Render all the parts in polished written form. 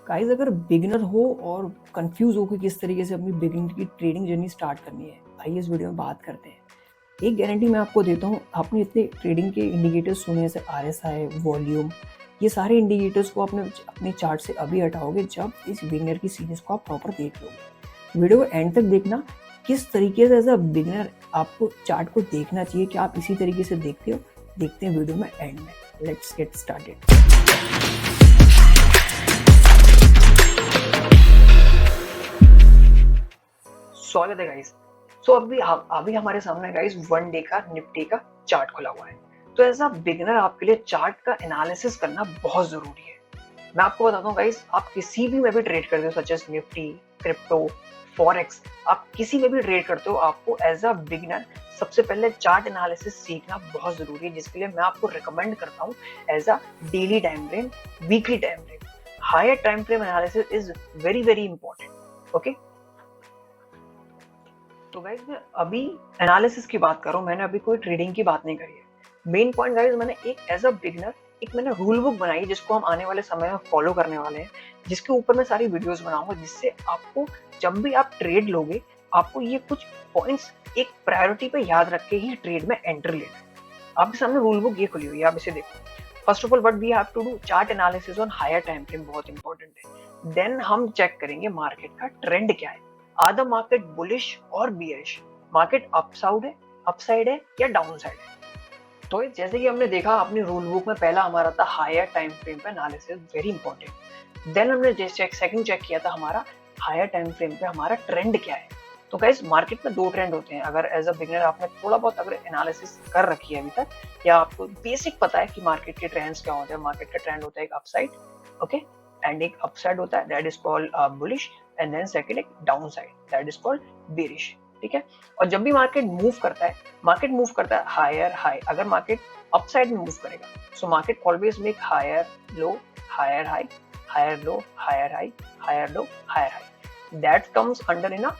Guys अगर beginner हो और कंफ्यूज हो कि किस तरीके से अपनी बिगिनर की ट्रेडिंग जर्नी स्टार्ट करनी है, आइए इस वीडियो में बात करते हैं। एक गारंटी मैं आपको देता हूँ, आपने इतने ट्रेडिंग के इंडिकेटर्स सुने जैसे RSI, वॉल्यूम, ये सारे इंडिकेटर्स को आपने अपने चार्ट से अभी हटाओगे जब इस बिगिनर की सीरीज को आप प्रॉपर देख लोगे। वीडियो को एंड तक देखना, किस तरीके से एज अ बिगिनर आपको चार्ट को देखना चाहिए, कि आप इसी तरीके से देखते हो। देखते हैं वीडियो में एंड में। Let's get started. स्वागत है गाइस। अभी हमारे सामने गाइस 1 डे का निफ्टी का चार्ट खुला हुआ है। तो एज अ बिगिनर आपके लिए चार्ट का एनालिसिस करना बहुत जरूरी है। मैं आपको बताता हूँ गाइस, आप किसी भी में भी ट्रेड करते हो, such as Nifty, crypto, forex, आप किसी में भी ट्रेड करते हो, आपको एज अ बिगिनर सबसे पहले चार्ट एनालिसिस सीखना बहुत जरूरी है, जिसके लिए मैं आपको रिकमेंड करता हूँ as a daily time frame, weekly time frame, higher time frame analysis is very very important. Okay, तो गाइज मैं अभी एनालिसिस की बात कर रहा हूँ, मैंने अभी कोई ट्रेडिंग की बात नहीं करी है। मेन पॉइंट गाइज, मैंने एक एज अ बिगिनर एक मैंने रूल बुक बनाई, जिसको हम आने वाले समय में फॉलो करने वाले हैं, जिसके ऊपर मैं सारी वीडियोस बनाऊंगा, जिससे आपको जब भी आप ट्रेड लोगे, आपको ये कुछ पॉइंट्स एक प्रायोरिटी पे याद रख के ही ट्रेड में एंटर लेना है। आपके सामने रूल बुक ये खुली हुई है, आप इसे देखो। First of all what we have to do, chart analysis on higher time frame बहुत इंपॉर्टेंट है। देन हम चेक करेंगे मार्केट का ट्रेंड क्या है, आर द मार्केट बुलिश और बियरिश, मार्केट अपसाइड है या डाउन साइड है। तो जैसे कि हमने देखा अपनी रूल बुक में, पहला हमारा था हायर टाइम फ्रेम पे एनालिसिस, वेरी इंपॉर्टेंट। देन हमने सेकंड चेक किया था हमारा हायर टाइम फ्रेम पे हमारा ट्रेंड क्या है। तो गाइस मार्केट में 2 ट्रेंड होते हैं। अगर एज अ बिगिनर आपने थोड़ा बहुत अगर एनालिसिस कर रखी है अभी तक, या आपको बेसिक पता है कि मार्केट के ट्रेंड्स क्या होते हैं, मार्केट का ट्रेंड होता है एक अपसाइड, ओके, एंड एक अपसाइड होता है that is called bullish, and then second एक downside that is called bearish. ठीक है, और जब भी मार्केट मूव करता है हायर हाई, अगर मार्केट अपसाइड में मूव करेगा, so market always make higher low, higher high, higher low, higher high, higher low, higher high, that comes under in a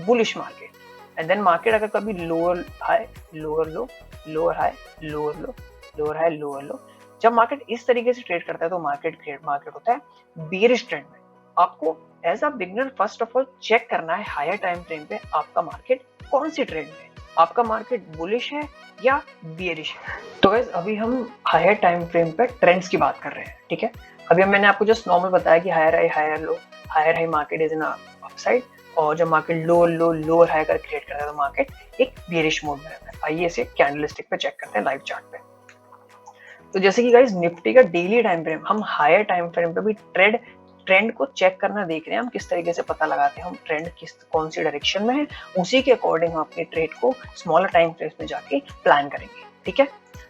bullish market. And then market अगर कभी lower high, lower low, lower high, lower low, lower high, lower लो, जब market इस तरीके से trade करता है तो market होता है बेयरिश ट्रेंड में। आपको as a beginner first of all check करना है हायर टाइम फ्रेम पे आपका मार्केट कौन सी ट्रेंड में, आपका मार्केट बुलिश है या बियरिश है। तो गाइस अभी हम हायर टाइम फ्रेम पे ट्रेंड्स की बात कर रहे हैं। ठीक है, अभी मैंने आपको जस्ट नॉर्मल बताया कि higher high, higher low, higher high market is in upside, और जब मार्केट लोअर हाई कर क्रिएट करता है तो मार्केट एक बेयरिश मोड में रहता है। आइए इसे कैंडलस्टिक पे चेक करते हैं लाइव चार्ट पे। तो जैसे कि गाइस निफ्टी का डेली टाइम फ्रेम, हम हायर टाइम फ्रेम पे भी ट्रेंड को चेक करना देख रहे हैं, हम किस तरीके से पता लगाते हैं हम ट्रेंड कौन सी डायरेक्शन में है, उसी के अकॉर्डिंग हम अपने ट्रेड को स्मॉलर टाइम फ्रेम में जाके प्लान करेंगे। ठीक है,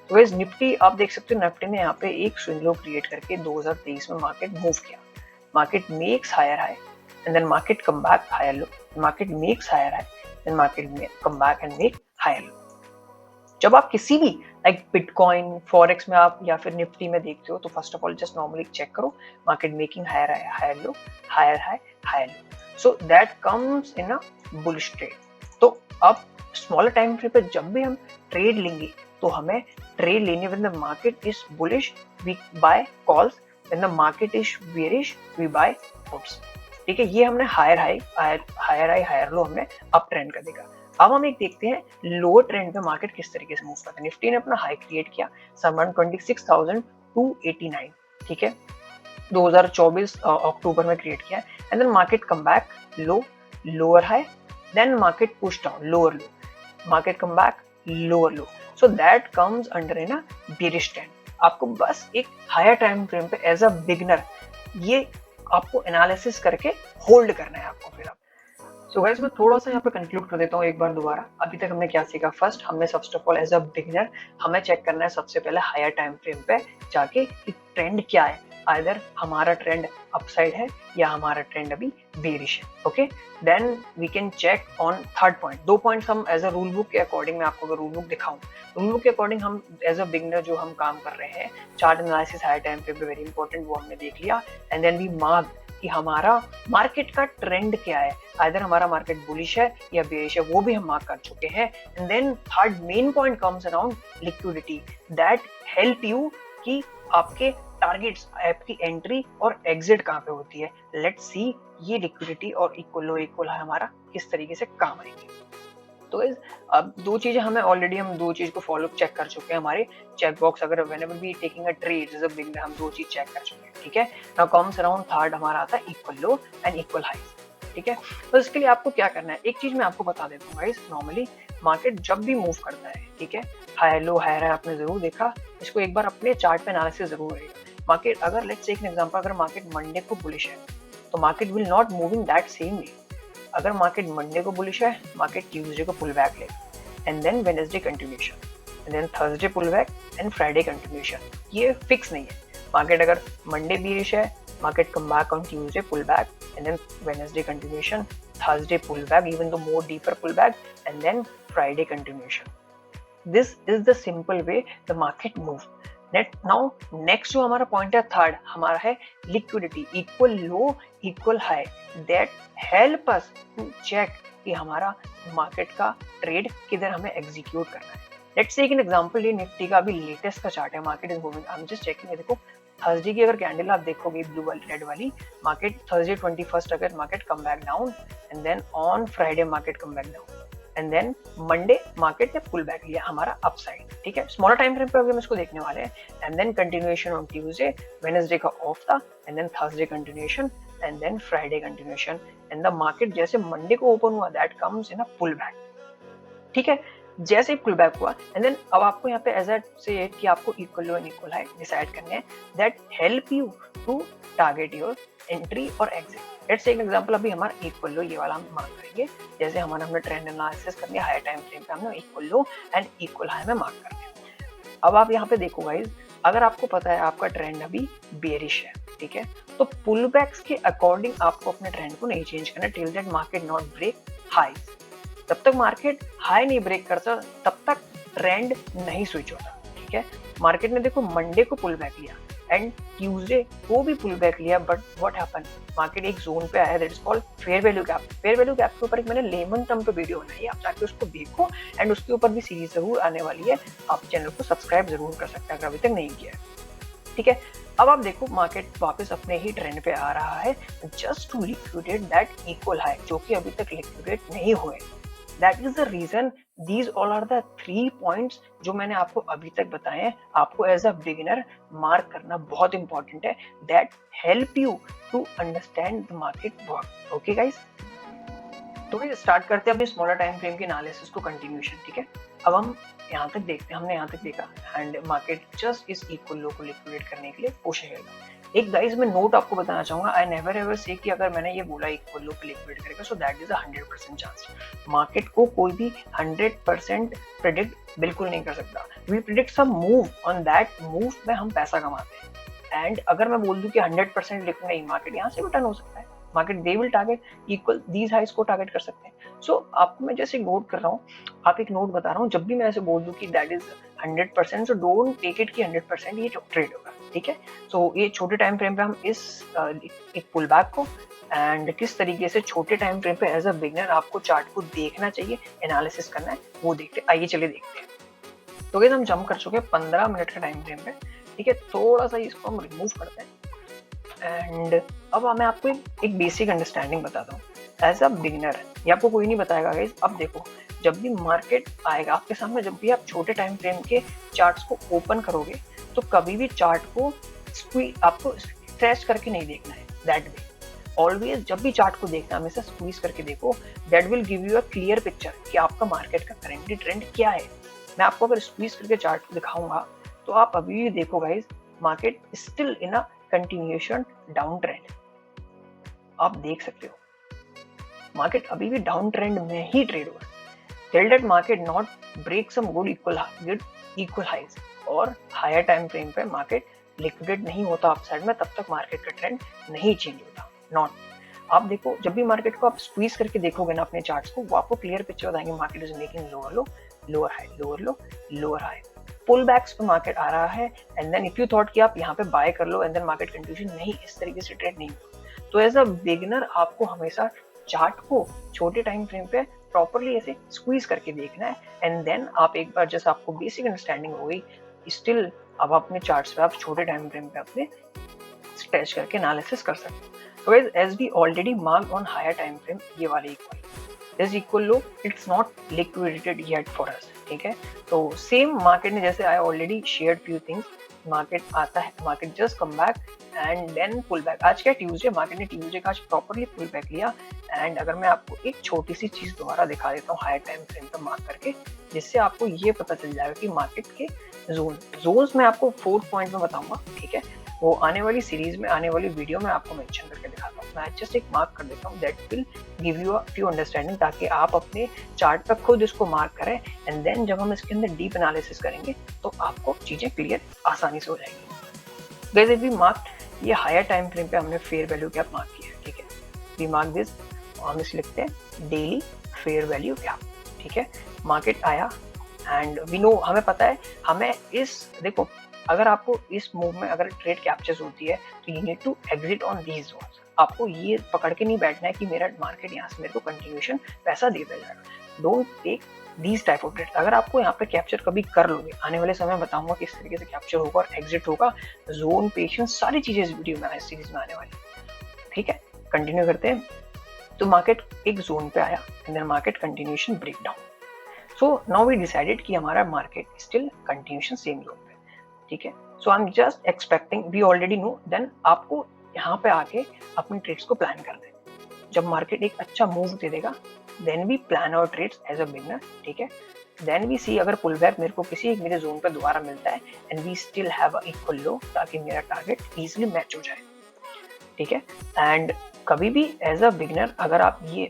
तो गाइस निफ्टी आप देख सकते हो, निफ्टी ने यहाँ पे एक स्विंग लो क्रिएट करके 2023 में मार्केट मूव किया, market makes higher high and then market come back higher low, market makes higher high then market come back and make higher low. जब आप किसी भी लाइक बिटकॉइन, फॉरेक्स में आप या फिर निफ्टी में देखते हो, तो first of all just normally check करो market making higher high, higher low, higher high, higher low, so that comes in a bullish trade. तो अब स्मॉलर टाइम फ्रेम पे जब भी हम ट्रेड लेंगे, तो हमें ट्रेड लेने when the market is bullish we buy calls, when the market is bearish we buy puts. ठीक है, ये हमने हायर हाई, हायर लो हमने अप ट्रेंड का देखा। अब हम एक देखते हैं लोअर ट्रेंड पे मार्केट किस तरीके से मूव करता है। निफ्टी ने अपना हाई क्रिएट किया समवन 26,289, ठीक है, 2024 अक्टूबर में क्रिएट किया, and then market come back low, lower high, then market push down, lower low, market come back lower low, so that comes under in a bearish trend. आपको बस एक higher time frame पे as a beginner ये आपको analysis करके hold करना है आपको। फिर आप सो गाइस मैं थोड़ा सा यहाँ पे कंक्लूड कर देता हूँ एक बार दोबारा। अभी तक हमने क्या सीखा, फर्स्ट हमने first of all as a beginner हमें चेक करना है सबसे पहले हायर टाइम फ्रेम पे जाके कि ट्रेंड क्या है, आइदर हमारा ट्रेंड अपसाइड है या हमारा ट्रेंड अभी बेरिश है। Okay, then we can check on third point. 2 points हम एज अ रूल बुक के अकॉर्डिंग, मैं आपको अगर रूल बुक दिखाऊं, रूल बुक के अकॉर्डिंग हम एज अ बिगिनर जो हम काम कर रहे हैं, chart analysis higher time frame पे वेरी इंपॉर्टेंट, वो हमने देख लिया, एंड देन वी मार्क कि हमारा मार्केट का ट्रेंड क्या है, आइदर हमारा मार्केट बुलिश है या बेरिश है, वो भी हम मार्क कर चुके हैं। And then third main point comes around liquidity, that help you कि आपके टारगेट्स, आपकी एंट्री और एग्जिट कहाँ पे होती है। लेट्स सी ये लिक्विडिटी और इक्वल लो इक्वल हाई हमारा किस तरीके से काम आएंगे। तो अब दो चीजें हमें ऑलरेडी, हम दो चीज को फॉलो चेक कर चुके हैं हमारे चेक बॉक्स, अगर whenever we taking a trade as a beginner हम दो चीज चेक कर चुके हैं, ठीक है। नाउ कम्स अराउंड थर्ड हमारा आता है equal low and equal high, ठीक है। तो इसके लिए आपको क्या करना है, एक चीज मैं आपको बता देता हूँ गाइस, नॉर्मली मार्केट जब भी मूव करता है, ठीक है, हाई लो हाई हाई आपने जरूर देखा, इसको एक बार अपने चार्ट पे एनालिसिस जरूर रहेगा। मार्केट अगर लेट्स टेक एन एग्जांपल, अगर मार्केट मंडे को बुलिश है तो market will not move in that same way. अगर मार्केट मंडे को बुलिश है, मार्केट ट्यूसडे को पुल बैक लेगा, and then Wednesday continuation, and then Thursday pull back and Friday continuation. ये फिक्स नहीं है। मार्केट अगर मंडे बीरिश है, market come back on Tuesday pull back, and then Wednesday continuation, Thursday pull back even दो more deeper pull back, and then Friday continuation. This is the simple way the market move. Now next जो हमारा point है third हमारा है liquidity, equal low equal high, that help us to check कि हमारा market का trade किधर हमें एग्जीक्यूट करना है। लेट्स टेक एन एग्जांपल, ये निफ्टी का अभी लेटेस्ट का चार्ट है, market is moving, I am just checking. देखो थर्सडे की अगर कैंडल आप देखोगे ब्लू वाली रेड वाली, मार्केट थर्सडे 21 अगर market come back down, and then on Friday market come back down, and then Monday market ने पुल बैक लिया हमारा अपसाइड, ठीक है। स्मॉलर टाइम फ्रेम पे अभी हम इसको देखने वाले हैं, and then continuation on Tuesday, Wednesday का ऑफ था, and then Thursday continuation, and then Friday continuation, and the market जैसे मंडे को ओपन हुआ that comes in a pull back, ठीक है। जैसे ही पुल बैक हुआ, एंड देन अब आपको यहाँ पे एज एट से कि आपको equal low and equal high decide करने हैं, that help you to target your entry और एग्जिट। लेट्स टेक एग्जांपल, अभी हमारा इक्वल लो ये वाला हम मार्क करेंगे, जैसे हमने ट्रेंड एनालिसिस कर लिया, हाई टाइम फ्रेम पे हमने equal low and equal high में मार्क कर लिया। अब आप यहाँ पे देखो गाइस, अगर आपको पता है आपका ट्रेंड अभी बेरिश है, ठीक है, तो पुल बैक्स के अकॉर्डिंग आपको अपने ट्रेंड को नहीं चेंज करना till that market not break high. तब तक मार्केट हाई नहीं ब्रेक करता तब तक ट्रेंड नहीं स्विच होता, ठीक है। मार्केट ने देखो मंडे को पुल बैक लिया एंड ट्यूसडे को भी पुल बैक लिया, बट व्हाट हैपन, मार्केट एक जोन पे आया that is called fair value gap. Fair value gap के ऊपर एक मैंने लेमन टर्म पे वीडियो बनाई है, आप जाके उसको देखो, एंड उसके ऊपर भी सीरीज जरूर आने वाली है, आप चैनल को सब्सक्राइब जरूर कर सकते हैं अगर अभी तक नहीं किया है, ठीक है। अब आप देखो मार्केट वापस अपने ही ट्रेंड पे आ रहा है, just to liquidate that equal high, जो कि अभी तक लिक्विडेट नहीं हुए। That is the reason these all are the 3 points जो मैंने आपको अभी तक बताए हैं, आपको एज अ बिगिनर मार्क करना बहुत इंपॉर्टेंट है, that help you to understand the market work. Okay guys? तो स्टार्ट करते हैं अपने स्मॉलर टाइम फ्रेम के एनालिसिस को कंटिन्यूएशन, ठीक है। अब हम यहाँ तक देखते हैं, हमने यहाँ तक देखा एंड मार्केट जस्ट इस इक्वल लो को लिक्विडेट करने के लिए कोशिश करेगा। एक गाइस मैं नोट आपको बताना चाहूंगा, आई नेवर एवर से कि अगर मैंने ये बोला इक्वल लो पे लिक्विडेट करेगा so that is a 100% chance. Market को कोई भी 100% प्रेडिक्ट बिल्कुल नहीं कर सकता। We predict some move, on that move में हम पैसा कमाते हैं। एंड अगर मैं बोल दूं कि 100% लिक्विड नहीं, मार्केट यहाँ से भी टर्न हो सकता है, market they will target equal these highs को टारगेट कर सकते हैं। सो आपको मैं जैसे नोट कर रहा हूँ, आप एक नोट बता रहा हूँ, जब भी मैं ऐसे बोल दूं कि that is 100%, so don't take it कि 100% ये ट्रेड होगा, ठीक है। सो ये छोटे टाइम फ्रेम पे हम इस एक पुल बैक को एंड किस तरीके से छोटे टाइम फ्रेम पे एज अ बिगनर आपको चार्ट को देखना चाहिए, एनालिसिस करना है, वो देखते हैं। आइए चलिए देखते हैं। तो हम जंप कर चुके हैं 15 मिनट के टाइम फ्रेम पे, ठीक है। थोड़ा सा इसको हम रिमूव करते हैं एंड अब मैं आपको एक बेसिक अंडरस्टैंडिंग बताता हूँ एज अ बिगिनर, ये आपको कोई नहीं बताएगा गाइस। अब देखो जब भी मार्केट आएगा आपके सामने, जब भी आप छोटे टाइम फ्रेम के चार्ट्स को ओपन करोगे तो कभी भी चार्ट को आपको स्ट्रेच करके नहीं देखना है, दैट वे ऑलवेज जब भी चार्ट को देखना हमेशा स्क्वीज करके देखो, that will give you a clear picture कि आपका मार्केट का करेंटली ट्रेंड क्या है। मैं आपको अगर स्क्वीज करके चार्ट को दिखाऊंगा तो आप अभी भी देखो guys, market still in a continuation down trend, आप देख सकते हो मार्केट अभी भी डाउन ट्रेंड में ही ट्रेड हो रहा है till that market not break some good equal highs और हायर टाइम फ्रेम पे मार्केट लिक्विडेट नहीं होता अपसाइड में, तब तक मार्केट का ट्रेंड नहीं चेंज होता। नॉट आप देखो जब भी मार्केट को आप स्क्वीज करके देखोगे ना अपने चार्ट्स को, वो आपको क्लियर पिक्चर बताएंगे market is making lower low lower high lower low lower high, pull backs पे मार्केट आ रहा है, and then if you thought कि आप यहाँ पे बाय कर लो एंड देन मार्केट कंटिन्यूएशन, नहीं, इस तरीके से ट्रेड नहीं होता। तो एज अ बिगिनर आपको हमेशा चार्ट को छोटे टाइम फ्रेम पे प्रॉपर्ली ऐसे स्क्वीज करके देखना है, एंड देन आप एक बार जैसे आपको बेसिक अंडरस्टैंडिंग हो गई, स्टिल अब अपने चार्ट्स पे आप छोटे टाइम फ्रेम पे अपने स्ट्रेच करके एनालिसिस कर सकते हो। तो guys as we already marked on higher time frame, ये वाले equal is equal low, it's not liquidated yet for us, ठीक है। तो सेम मार्केट ने जैसे I already shared few things, market आता है, market just come back and then pull back. आज क्या ट्यूसडे, मार्केट ने ट्यूसडे का आज प्रॉपर्ली पुल बैक लिया। एंड अगर मैं आपको एक छोटी सी चीज दोबारा दिखा देता हूँ हायर टाइम फ्रेम पर मार्क करके, जिससे आपको ये पता चल जाएगा कि मार्केट के जोन्स मैं आपको 4th पॉइंट में बताऊंगा, ठीक है। वो आने वाली सीरीज में, आने वाली वीडियो में आपको मेंशन करके दिखाता हूँ। मैं जस्ट एक मार्क कर देता हूँ, that will give you a few understanding, ताकि आप अपने चार्ट पर खुद इसको मार्क करें एंड देन जब हम इसके अंदर डीप एनालिसिस करेंगे तो आपको चीजें क्लियर आसानी से हो जाएगी। गाइस इफ वी मार्क, ये हायर टाइम फ्रेम पे हमने फेयर वैल्यू गैप मार्क किया है, ठीक है। वी मार्क दिस, हम इस लिखते हैं डेली फेयर वैल्यू गैप, ठीक है। मार्केट आया एंड वी नो, हमें पता है, हमें इस, देखो अगर आपको इस मूव में अगर ट्रेड कैप्चर्स होती है तो you need to exit on these zones. आपको ये पकड़ के नहीं बैठना है कि मेरा मार्केट यहाँ से मेरे को कंटिन्यूएशन पैसा देता जाएगा। Don't take these type of trade. अगर आपको यहाँ पे कैप्चर कभी कर लोगे, आने वाले समय बताऊंगा किस तरीके से कैप्चर होगा और एग्जिट होगा, जोन, पेशेंस, सारी चीजें इस वीडियो में, इस सीरीज में आने वाली, ठीक है। कंटिन्यू करते हैं। तो मार्केट एक जोन पे आया and then market continuation break down. So now we decided कि हमारा market still continuation same zone पे, ठीक है। So I am just expecting, we already know, then आपको यहाँ पे आके अपनी ट्रेड्स को प्लान कर दे। जब मार्केट एक अच्छा मूव दे देगा then we plan our trades as a beginner, ठीक है। देन वी सी अगर पुल बैक मेरे को किसी एक मेरे जोन पर दोबारा मिलता है and we still have a equal low, ताकि मेरा टारगेट इजीली मैच हो जाए, ठीक है। एंड कभी भी एज अ बिगनर अगर आप ये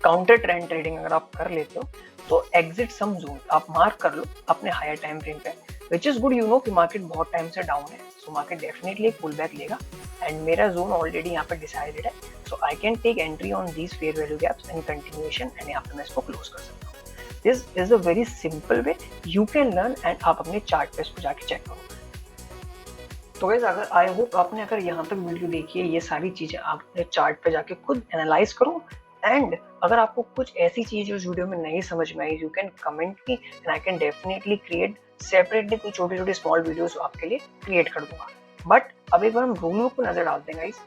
काउंटर ट्रेंड ट्रेडिंग अगर आप कर लेते हो तो एग्जिट सम जोन आप मार्क कर लो अपने हायर टाइम फ्रेम पे, which is good. You know कि मार्केट बहुत टाइम से डाउन है, सो मार्केट डेफिनेटली एक पुल बैक लेगा एंड मेरा जोन ऑलरेडी यहाँ पे डिसाइडेड है। So I can take entry on these fair value gaps and continuation and यहाँ पे मैं इसको क्लोज कर सकता हूँ। This is a very simple way you can learn and आप अपने चार्ट पे इसको जाके चेक करो। तो गाइस अगर आई होप आपने अगर यहाँ तक वीडियो देखी है, ये सारी चीजें आप अपने चार्ट पे जाके खुद एनालाइज करो। एंड अगर आपको कुछ ऐसी चीज उस वीडियो में नहीं समझ में आई, you can comment me and I can definitely create separately कुछ छोटे छोटे स्मॉल वीडियोस आपके लिए क्रिएट कर दूंगा। बट अब एक बार हम रूल बुक पर नजर डालते हैं गाइस।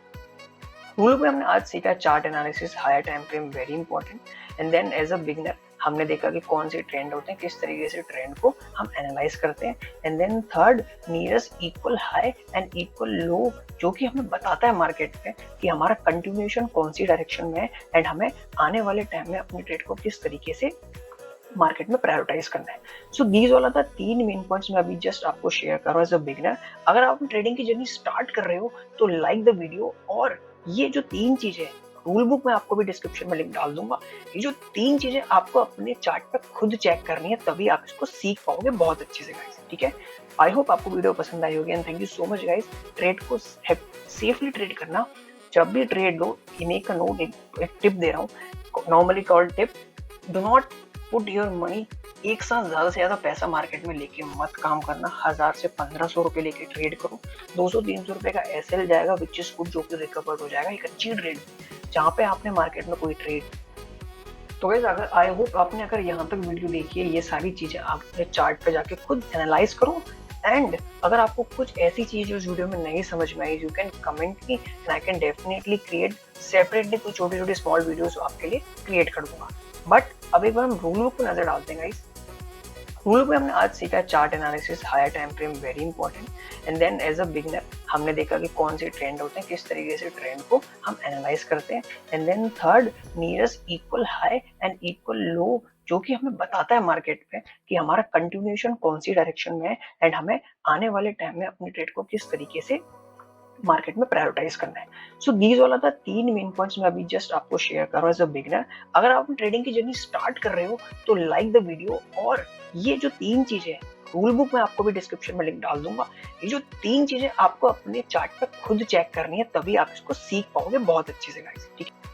रूल बुक हमने आज सीखा chart analysis, higher time frame, very important. And then as a beginner हमने देखा कि कौन से ट्रेंड होते हैं, किस तरीके से ट्रेंड को हम एनालाइज करते हैं। And then third, nearest equal high and equal low, जो कि हमें बताता है मार्केट में कि हमारा कंटिन्यूएशन कौन सी डायरेक्शन में है एंड हमें आने वाले टाइम में अपनी ट्रेड को किस तरीके से मार्केट में प्रायोरिटाइज करना है। सो दीज वाला था 3 मेन पॉइंट्स मैं अभी जस्ट आपको शेयर कर रहा हूँ एज अ बिगनर। अगर आप ट्रेडिंग की जर्नी स्टार्ट कर रहे हो तो लाइक द वीडियो, और ये जो 3 चीजें, रूल बुक में आपको भी डिस्क्रिप्शन में लिंक डाल दूंगा, ये जो 3 चीजें आपको अपने चार्ट पर खुद चेक करनी है, तभी आप इसको सीख पाओगे बहुत अच्छे से गाइस, ठीक है। आई होप आपको वीडियो पसंद आई होगी and thank you so much guys. Trade को सेफली ट्रेड करना, जब भी trade low, make a note, एक टिप दे रहा हूँ, normally called tip, do not put your money, एक साथ ज्यादा से ज्यादा पैसा मार्केट में लेके मत काम करना। 1000 से 1500 रुपए लेके ट्रेड करो, 200-300 रुपए का एसएल जाएगा विच इज गुड, जो कि रिकवर हो जाएगा। एक अच्छी ट्रेड जहाँ पे आपने मार्केट में कोई ट्रेड। तो गाइस अगर आई होप आपने अगर यहाँ तक वीडियो देखी है, ये सारी चीजें आप अपने चार्ट पे जाके खुद एनालाइज करो। एंड अगर आपको कुछ ऐसी चीज उस वीडियो में नहीं समझ में आई, you can comment me and I can definitely create separately कुछ छोटे छोटे स्मॉल वीडियोस आपके लिए क्रिएट कर दूंगा। बट अब एक बार हम रूल बुक पर नजर डालते हैं गाइस। रूल बुक में हमने आज सीखा chart analysis, higher time frame, very important. And then as a beginner हमने देखा कि कौन से ट्रेंड होते हैं, किस तरीके से ट्रेंड को हम एनालाइज करते हैं। And then third, nearest equal high and equal low, जो कि हमें बताता है मार्केट में कि हमारा कंटिन्यूएशन कौन सी डायरेक्शन में है एंड हमें आने वाले टाइम में अपनी ट्रेड को किस तरीके से मार्केट में प्रायोरिटाइज करना है। सो दीज वाला था 3 मेन पॉइंट्स मैं अभी जस्ट आपको शेयर कर रहा हूँ एज अ बिगनर। अगर आप ट्रेडिंग की जर्नी स्टार्ट कर रहे हो तो लाइक द वीडियो, और ये जो 3 चीजें, रूल बुक में आपको भी डिस्क्रिप्शन में लिंक डाल दूंगा, ये जो 3 चीजें आपको अपने चार्ट पर खुद चेक करनी है, तभी आप इसको सीख पाओगे बहुत अच्छे से गाइस, ठीक है।